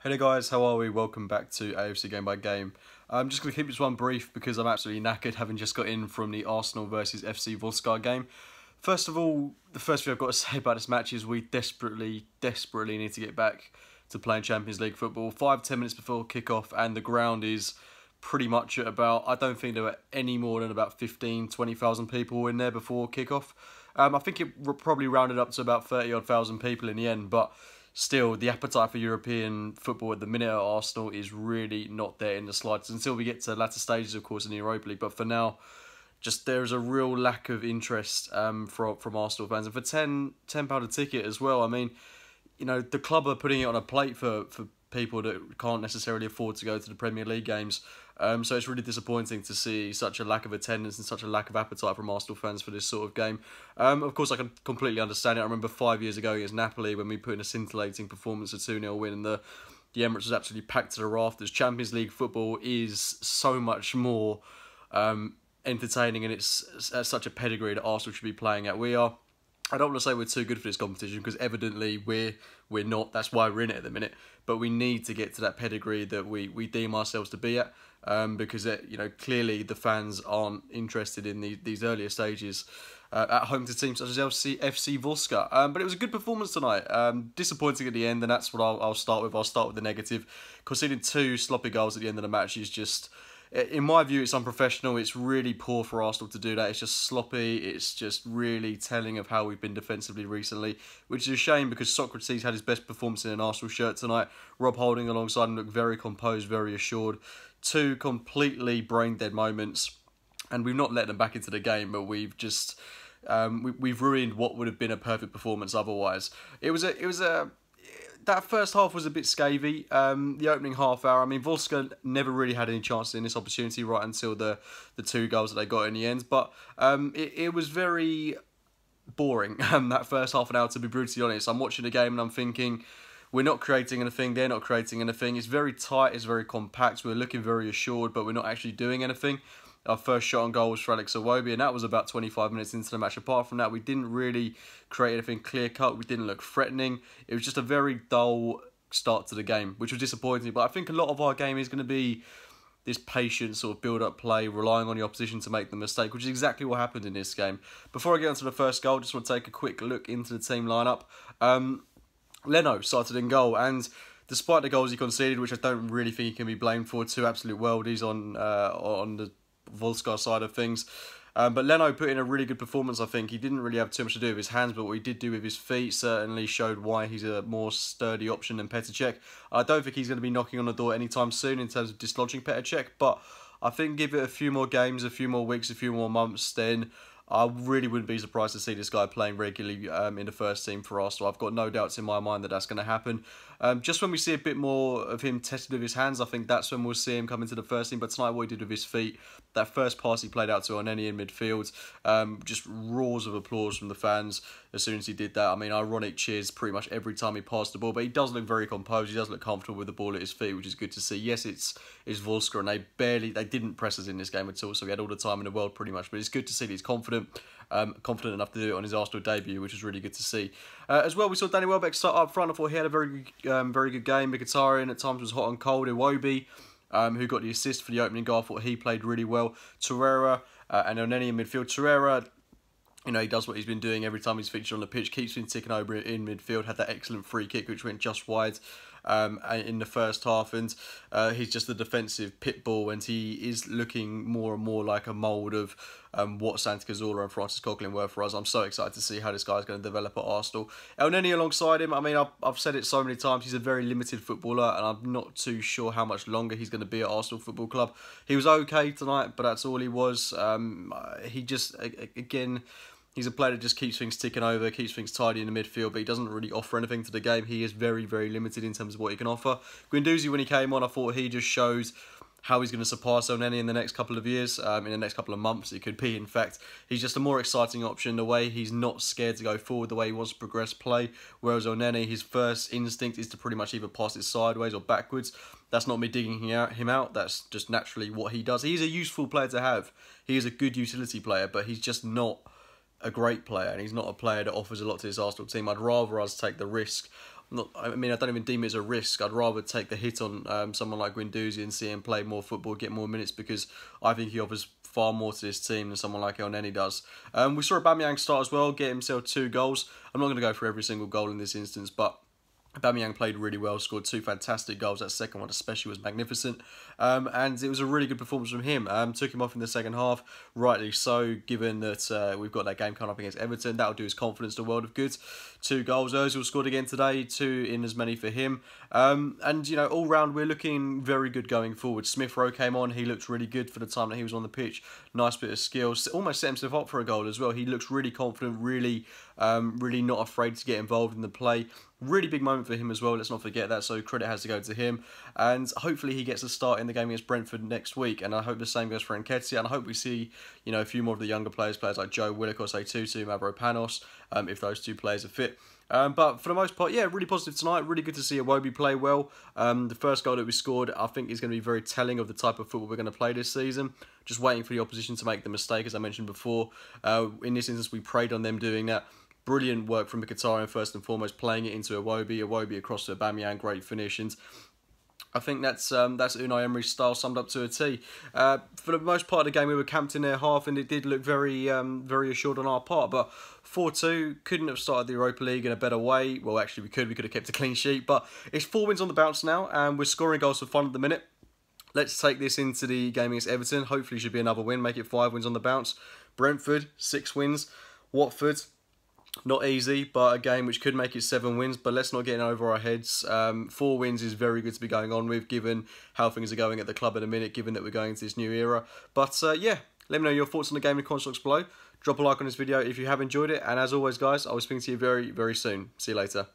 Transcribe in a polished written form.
Hey there guys, how are we? Welcome back to AFC Game by Game. I'm just going to keep this one brief because I'm absolutely knackered having just got in from the Arsenal versus FC Vorskla game. First of all, the first thing I've got to say about this match is we desperately need to get back to playing Champions League football. 5-10 minutes before kickoff and the ground is pretty much at about, I don't think there were any more than about 20,000 people in there before kickoff. I think it probably rounded up to about 30,000 people in the end, but still, the appetite for European football at the minute at Arsenal is really not there in the slightest until we get to latter stages, of course, in the Europa League. But for now, just there is a real lack of interest from Arsenal fans. And for £10 a ticket as well, I mean, you know, the club are putting it on a plate for people that can't necessarily afford to go to the Premier League games. So it's really disappointing to see such a lack of attendance and such a lack of appetite from Arsenal fans for this sort of game. Of course, I can completely understand it. I remember 5 years ago against Napoli when we put in a scintillating performance, a 2-0 win, and the Emirates was absolutely packed to the rafters. Champions League football is so much more entertaining, and it's at such a pedigree that Arsenal should be playing at. I don't want to say we're too good for this competition because evidently we're not. That's why we're in it at the minute. But we need to get to that pedigree that we deem ourselves to be at, because clearly the fans aren't interested in these earlier stages at home to teams such as FC Vorskla. But it was a good performance tonight. Disappointing at the end, and that's what I'll start with. I'll start with the negative. Conceding 2 sloppy goals at the end of the match is just, in my view, it's unprofessional. It's really poor for Arsenal to do that. It's just sloppy. It's just really telling of how we've been defensively recently, which is a shame because Socrates had his best performance in an Arsenal shirt tonight. Rob Holding alongside him looked very composed, very assured. 2 completely brain-dead moments, and we've not let them back into the game, but we've just we've ruined what would have been a perfect performance otherwise. That first half was a bit scathy. The opening half hour, I mean, Vorskla never really had any chances in this opportunity right until the 2 goals that they got in the end. But it was very boring, that first half an hour, to be brutally honest. I'm watching the game and I'm thinking, we're not creating anything, they're not creating anything. It's very tight, it's very compact, we're looking very assured, but we're not actually doing anything. Our first shot on goal was for Alex Iwobi, and that was about 25 minutes into the match. Apart from that, we didn't really create anything clear-cut. We didn't look threatening. It was just a very dull start to the game, which was disappointing. But I think a lot of our game is going to be this patient sort of build-up play, relying on the opposition to make the mistake, which is exactly what happened in this game. Before I get onto the first goal, I just want to take a quick look into the team lineup. Leno started in goal, and despite the goals he conceded, which I don't really think he can be blamed for, 2 absolute worldies on the Vorskla side of things. But Leno put in a really good performance, I think. He didn't really have too much to do with his hands, but what he did do with his feet certainly showed why he's a more sturdy option than Petr Cech. I don't think he's going to be knocking on the door anytime soon in terms of dislodging Petr Cech, but I think give it a few more games, a few more weeks, a few more months, then I really wouldn't be surprised to see this guy playing regularly in the first team for Arsenal. I've got no doubts in my mind that that's going to happen. Just when we see a bit more of him tested with his hands, I think that's when we'll see him come into the first team. But tonight, what he did with his feet, that first pass he played out to Oneni in midfield, just roars of applause from the fans as soon as he did that. I mean, ironic cheers pretty much every time he passed the ball, but he does look very composed. He does look comfortable with the ball at his feet, which is good to see. Yes, it's Vorskla, and they didn't press us in this game at all, so we had all the time in the world pretty much. But it's good to see that he's confident enough to do it on his Arsenal debut, which is really good to see. As well, we saw Danny Welbeck start up front. I thought he had a very good game. Mkhitaryan at times was hot and cold. Iwobi, who got the assist for the opening goal, I thought he played really well. Torreira and Oneni in midfield. Torreira, he does what he's been doing every time he's featured on the pitch, keeps been ticking over in midfield, had that excellent free kick which went just wide in the first half, and he's just a defensive pit bull, and he is looking more and more like a mould of what Santi Cazorla and Francis Coquelin were for us. I'm so excited to see how this guy's going to develop at Arsenal. Elneny alongside him, I mean, I've said it so many times, he's a very limited footballer, and I'm not too sure how much longer he's going to be at Arsenal Football Club. He was okay tonight, but that's all he was. He just, again, he's a player that just keeps things ticking over, keeps things tidy in the midfield, but he doesn't really offer anything to the game. He is very, very limited in terms of what he can offer. Guendouzi, when he came on, I thought he just shows how he's going to surpass Oneni in the next couple of years, in the next couple of months. It could be, in fact. He's just a more exciting option, the way he's not scared to go forward, the way he wants to progress play, whereas Oneni, his first instinct is to pretty much either pass it sideways or backwards. That's not me digging him out. That's just naturally what he does. He's a useful player to have. He is a good utility player, but he's just not a great player, and he's not a player that offers a lot to this Arsenal team. I'd rather us take the risk not. I mean, I don't even deem it as a risk. I'd rather take the hit on someone like Guendouzi and see him play more football, get more minutes, because I think he offers far more to this team than someone like El Neni does. We saw Aubameyang start as well, get himself 2 goals. I'm not going to go for every single goal in this instance, but Aubameyang played really well, scored 2 fantastic goals. That second one especially was magnificent. And it was a really good performance from him. Took him off in the second half, rightly so, given that we've got that game coming up against Everton. That'll do his confidence the world of good. 2 goals. Ozil scored again today, 2 in as many for him. And, you know, all round we're looking very good going forward. Smith Rowe came on. He looked really good for the time that he was on the pitch. Nice bit of skill. Almost set himself up for a goal as well. He looks really confident, really not afraid to get involved in the play. Really big moment for him as well, let's not forget that, so credit has to go to him. And hopefully he gets a start in the game against Brentford next week, and I hope the same goes for Nketiah, and I hope we see, you know, a few more of the younger players like Joe Willock or say Tutu, Mavropanos, if those 2 players are fit. But for the most part, yeah, really positive tonight. Really good to see Iwobi play well. The first goal that we scored, I think, is going to be very telling of the type of football we're going to play this season. Just waiting for the opposition to make the mistake, as I mentioned before. In this instance, we preyed on them doing that. Brilliant work from Mkhitaryan first and foremost, playing it into Iwobi across to Aubameyang, great finish, and I think that's Unai Emery's style summed up to a T. For the most part of the game, we were camped in their half, and it did look very assured on our part. But 4-2 couldn't have started the Europa League in a better way. Well, actually, we could have kept a clean sheet, but it's 4 wins on the bounce now, and we're scoring goals for fun at the minute. Let's take this into the game against Everton. Hopefully, it should be another win, make it 5 wins on the bounce. Brentford, 6 wins. Watford, not easy, but a game which could make it 7 wins, but let's not get in over our heads. 4 wins is very good to be going on with, given how things are going at the club in a minute, given that we're going into this new era. But yeah, let me know your thoughts on the game in the comments box below. Drop a like on this video if you have enjoyed it, and as always guys, I will speak to you very, very soon. See you later.